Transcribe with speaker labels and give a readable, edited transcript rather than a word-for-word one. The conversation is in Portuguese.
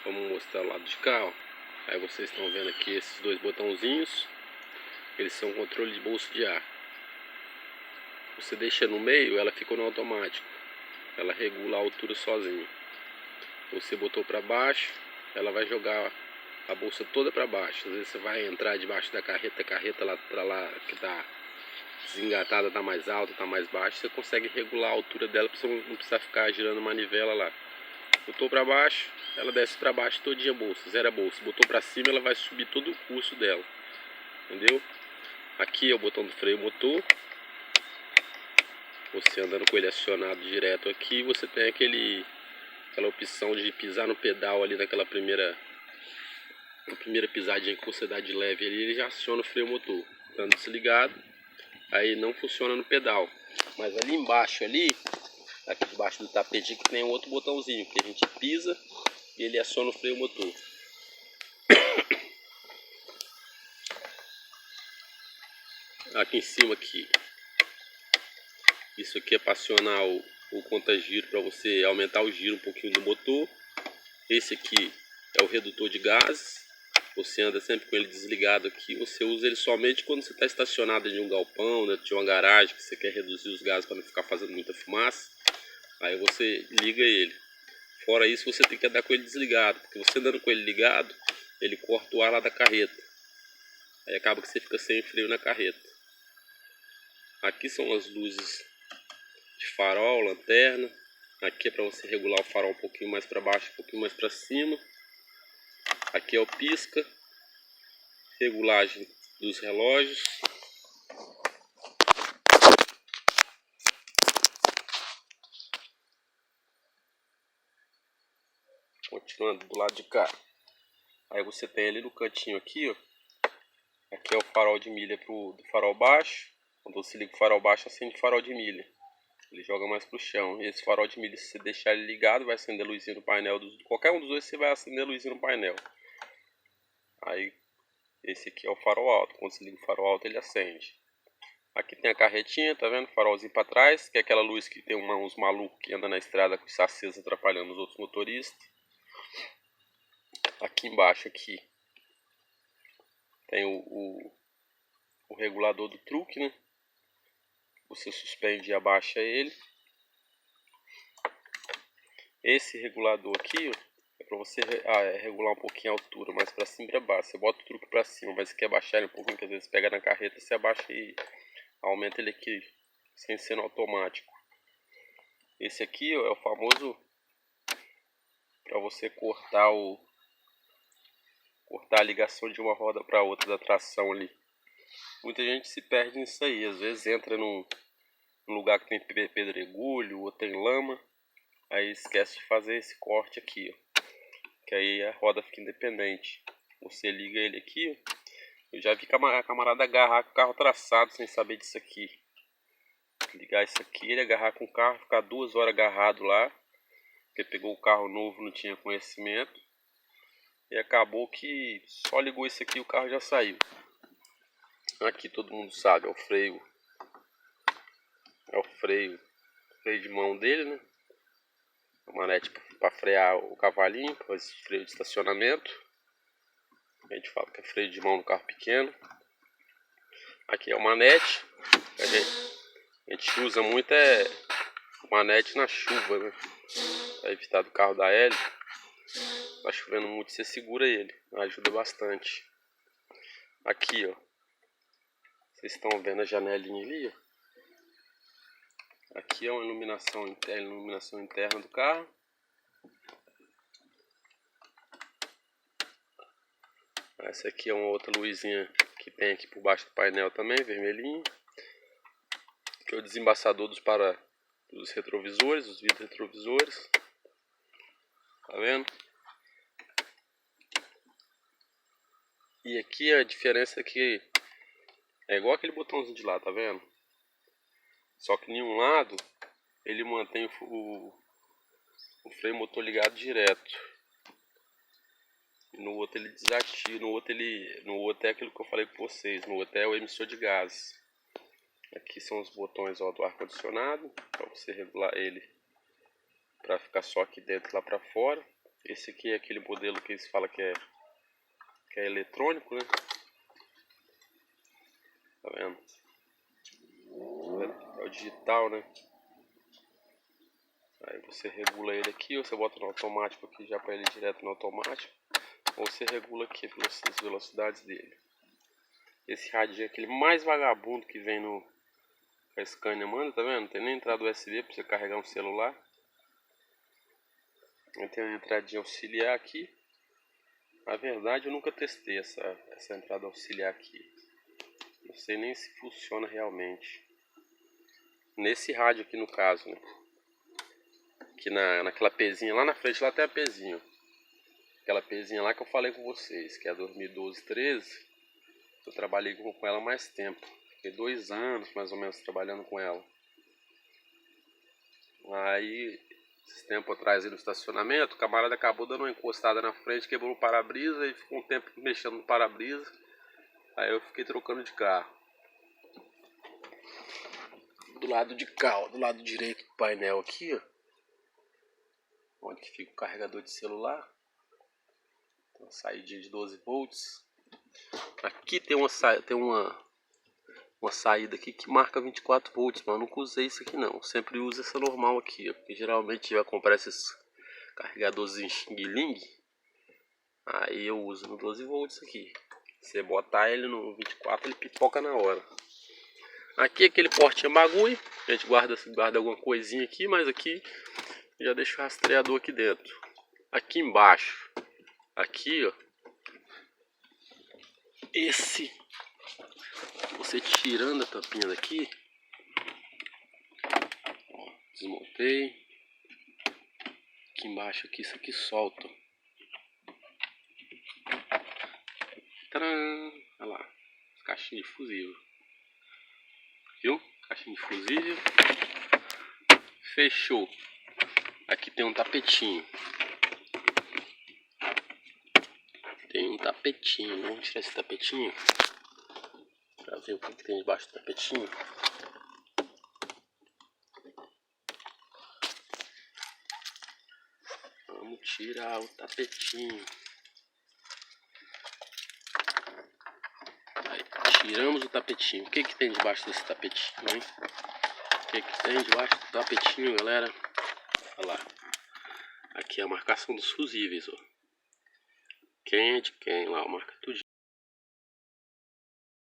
Speaker 1: Vamos mostrar o lado de cá, ó. Aí vocês estão vendo aqui esses dois botãozinhos. Eles são controle de bolsa de ar. Você deixa no meio, ela fica no automático. Ela regula a altura sozinha. Você botou para baixo, ela vai jogar a bolsa toda para baixo. Às vezes você vai entrar debaixo da carreta, a carreta lá para lá que tá desengatada, tá mais alta, tá mais baixa. Você consegue regular a altura dela para você não precisar ficar girando manivela lá. Botou para baixo, ela desce para baixo todinha a bolsa, zero a bolsa. Botou para cima, ela vai subir todo o curso dela. Entendeu? Aqui é o botão do freio motor. Você andando com ele acionado direto aqui, você tem aquela opção de pisar no pedal ali naquela primeira pisadinha que você dá de leve ali, ele já aciona o freio motor. Estando desligado, aí não funciona no pedal. Mas ali embaixo ali, aqui debaixo do tapete que tem um outro botãozinho que a gente pisa e ele aciona o freio motor. Aqui em cima aqui, isso aqui é para acionar o conta-giro, para você aumentar o giro um pouquinho do motor. Esse aqui é o redutor de gases. Você anda sempre com ele desligado aqui. Você usa ele somente quando você está estacionado em um galpão, dentro de uma garagem, que você quer reduzir os gases para não ficar fazendo muita fumaça. Aí você liga ele. Fora isso, você tem que andar com ele desligado, porque você andando com ele ligado, ele corta o ar lá da carreta. Aí acaba que você fica sem freio na carreta. Aqui são as luzes de farol, lanterna. Aqui é para você regular o farol um pouquinho mais para baixo, um pouquinho mais para cima. Aqui é o pisca, regulagem dos relógios. Continuando do lado de cá. Aí você tem ali no cantinho aqui, ó. Aqui é o farol de milha do farol baixo. Quando você liga o farol baixo, acende o farol de milha. Ele joga mais pro chão. E esse farol de milha, se você deixar ele ligado, vai acender a luzinha no painel. Qualquer um dos dois você vai acender a luzinha no painel. Aí esse aqui é o farol alto. Quando você liga o farol alto, ele acende. Aqui tem a carretinha, tá vendo? Farolzinho para trás, que é aquela luz que tem uns malucos que andam na estrada com isso aceso atrapalhando os outros motoristas. Aqui embaixo aqui tem o regulador do truque, né? Você suspende e abaixa ele. Esse regulador aqui, ó, é para você regular um pouquinho a altura, mais para cima e para baixo. Você bota o truque para cima, mas se quer baixar ele um pouquinho, que às vezes pega na carreta, você abaixa e aumenta ele aqui, sem ser no automático. Esse aqui, ó, é o famoso para você cortar a ligação de uma roda para outra da tração ali. Muita gente se perde nisso aí, às vezes entra num lugar que tem pedregulho ou tem lama, aí esquece de fazer esse corte aqui, ó, que aí a roda fica independente. Você liga ele aqui, ó. Eu já vi camarada agarrar com o carro traçado sem saber disso aqui. Ligar isso aqui, ele agarrar com o carro, ficar 2 horas agarrado lá, porque pegou o carro novo, não tinha conhecimento. E acabou que só ligou isso aqui e o carro já saiu. Aqui todo mundo sabe, é o freio de mão dele, né? A manete para frear o cavalinho, esse freio de estacionamento. A gente fala que é freio de mão no carro pequeno. Aqui é o manete. A gente usa muito manete na chuva, né? Para evitar do carro da L. Tá chovendo muito, você segura ele, ajuda bastante. Aqui, ó, vocês estão vendo a janelinha ali, ó. Aqui é uma iluminação interna do carro. Essa aqui é uma outra luzinha que tem aqui por baixo do painel também, vermelhinho. Aqui é o desembaçador dos retrovisores, os vidros retrovisores. Tá vendo? E aqui a diferença é que é igual aquele botãozinho de lá, tá vendo? Só que em um lado ele mantém o freio motor ligado direto. No outro ele desativa, no outro é aquilo que eu falei com vocês, no outro é o emissor de gases. Aqui são os botões, ó, do ar condicionado, para você regular ele para ficar só aqui dentro lá para fora. Esse aqui é aquele modelo que eles falam que é eletrônico, né? Tá vendo? É o digital, né? Aí você regula ele aqui, ou você bota no automático aqui já para ele ir direto no automático, ou você regula aqui as velocidades dele. Esse radinho é aquele mais vagabundo que vem no a Scania, mano, tá vendo? Não tem nem entrada USB para você carregar um celular. Tem uma entradinha auxiliar aqui. Na verdade eu nunca testei essa entrada auxiliar aqui. Não sei nem se funciona realmente. Nesse rádio aqui no caso, né? Aqui naquela pezinha lá na frente, lá tem a pezinha. Aquela pezinha lá que eu falei com vocês, que é a 2012-13. Eu trabalhei com ela mais tempo. Fiquei 2 anos mais ou menos trabalhando com ela. Aí, esses tempos atrás aí no estacionamento, o camarada acabou dando uma encostada na frente, quebrou o para-brisa e ficou um tempo mexendo no para-brisa. Aí eu fiquei trocando de carro. Do lado de cá, ó, do lado direito do painel aqui, ó, onde que fica o carregador de celular. Tem uma saída de 12 volts. Aqui tem uma saída aqui que marca 24 volts, mas eu nunca usei isso aqui não. Eu sempre uso essa normal aqui, ó, porque geralmente vai comprar esses carregadorzinhos Xing Ling. Aí eu uso no 12 volts aqui. Você botar ele no 24, ele pipoca na hora. Aqui aquele portinho bagulho, a gente guarda alguma coisinha aqui, mas aqui já deixa o rastreador aqui dentro. Aqui embaixo, aqui ó, você tirando a tampinha daqui, ó, desmontei. Aqui embaixo aqui, isso aqui solta. Tcharam! Olha lá, caixinha de fusível. Viu? Caixinha de fusível. Fechou. Aqui tem um tapetinho. Tem um tapetinho. Vamos tirar esse tapetinho pra ver o que tem debaixo do tapetinho. Vamos tirar o tapetinho. Aí, tiramos o tapetinho. O que que tem debaixo desse tapetinho, hein? O que que tem debaixo do tapetinho, galera? Olha lá. Aqui é a marcação dos fusíveis, ó. Quem é de quem lá, marca tudo.